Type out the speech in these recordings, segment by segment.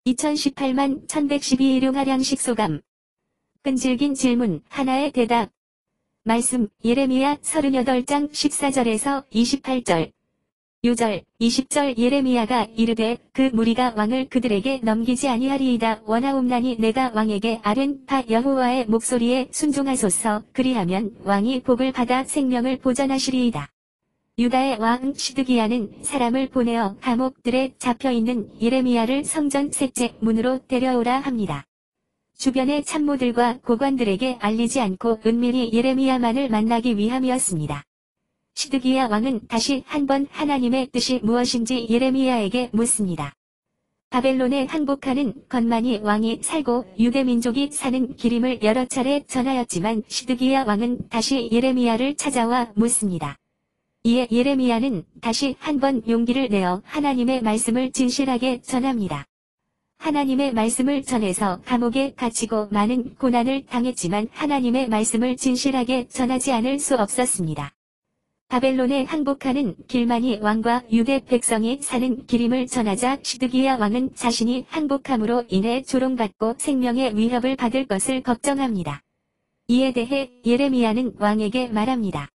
2018만 1112 일용하량식 소감. 끈질긴 질문, 하나의 대답. 말씀, 예레미야 38장 14절에서 28절. 요절, 20절 예레미야가 이르되 그 무리가 왕을 그들에게 넘기지 아니하리이다 원하옵나니 내가 왕에게 아뢰는 바 여호와의 목소리에 순종하소서 그리하면 왕이 복을 받아 생명을 보전하시리이다. 유다의 왕 시드기야는 사람을 보내어 감옥들에 잡혀있는 예레미야를 성전 셋째 문으로 데려오라 합니다. 주변의 참모들과 고관들에게 알리지 않고 은밀히 예레미야만을 만나기 위함이었습니다. 시드기야 왕은 다시 한번 하나님의 뜻이 무엇인지 예레미야에게 묻습니다. 바벨론에 항복하는 건만이 왕이 살고 유대민족이 사는 기림을 여러 차례 전하였지만 시드기야 왕은 다시 예레미야를 찾아와 묻습니다. 이에 예레미야는 다시 한번 용기를 내어 하나님의 말씀을 진실하게 전합니다. 하나님의 말씀을 전해서 감옥에 갇히고 많은 고난을 당했지만 하나님의 말씀을 진실하게 전하지 않을 수 없었습니다. 바벨론에 항복하는 길만이 왕과 유대 백성이 사는 기림을 전하자 시드기야 왕은 자신이 항복함으로 인해 조롱받고 생명의 위협을 받을 것을 걱정합니다. 이에 대해 예레미야는 왕에게 말합니다.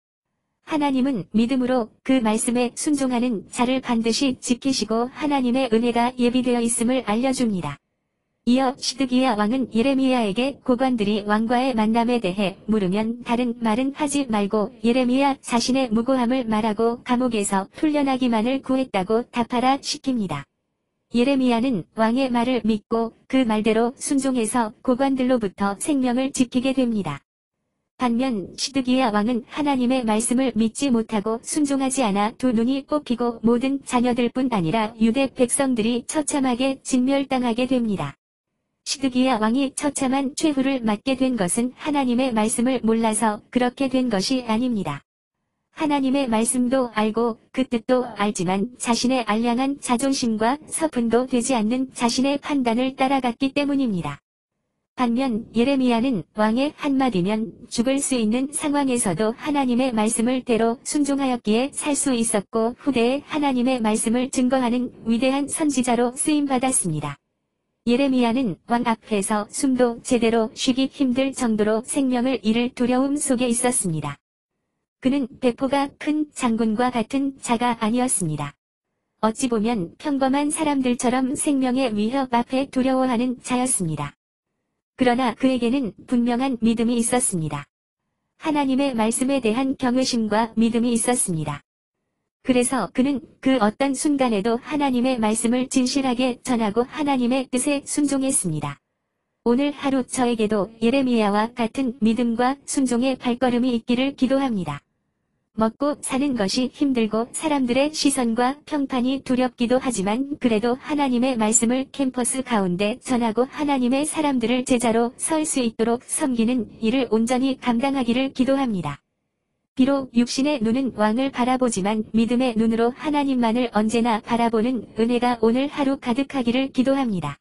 하나님은 믿음으로 그 말씀에 순종하는 자를 반드시 지키시고 하나님의 은혜가 예비되어 있음을 알려줍니다. 이어 시드기야 왕은 예레미야에게 고관들이 왕과의 만남에 대해 물으면 다른 말은 하지 말고 예레미야 자신의 무고함을 말하고 감옥에서 풀려나기만을 구했다고 답하라 시킵니다. 예레미야는 왕의 말을 믿고 그 말대로 순종해서 고관들로부터 생명을 지키게 됩니다. 반면 시드기야 왕은 하나님의 말씀을 믿지 못하고 순종하지 않아 두 눈이 뽑히고 모든 자녀들뿐 아니라 유대 백성들이 처참하게 진멸당하게 됩니다. 시드기야 왕이 처참한 최후를 맞게 된 것은 하나님의 말씀을 몰라서 그렇게 된 것이 아닙니다. 하나님의 말씀도 알고 그 뜻도 알지만 자신의 알량한 자존심과 서푼도 되지 않는 자신의 판단을 따라갔기 때문입니다. 반면 예레미야는 왕의 한마디면 죽을 수 있는 상황에서도 하나님의 말씀을 대로 순종하였기에 살 수 있었고 후대에 하나님의 말씀을 증거하는 위대한 선지자로 쓰임받았습니다. 예레미야는 왕 앞에서 숨도 제대로 쉬기 힘들 정도로 생명을 잃을 두려움 속에 있었습니다. 그는 배포가 큰 장군과 같은 자가 아니었습니다. 어찌 보면 평범한 사람들처럼 생명의 위협 앞에 두려워하는 자였습니다. 그러나 그에게는 분명한 믿음이 있었습니다. 하나님의 말씀에 대한 경외심과 믿음이 있었습니다. 그래서 그는 그 어떤 순간에도 하나님의 말씀을 진실하게 전하고 하나님의 뜻에 순종했습니다. 오늘 하루 저에게도 예레미야와 같은 믿음과 순종의 발걸음이 있기를 기도합니다. 먹고 사는 것이 힘들고 사람들의 시선과 평판이 두렵기도 하지만 그래도 하나님의 말씀을 캠퍼스 가운데 전하고 하나님의 사람들을 제자로 설 수 있도록 섬기는 일을 온전히 감당하기를 기도합니다. 비록 육신의 눈은 왕을 바라보지만 믿음의 눈으로 하나님만을 언제나 바라보는 은혜가 오늘 하루 가득하기를 기도합니다.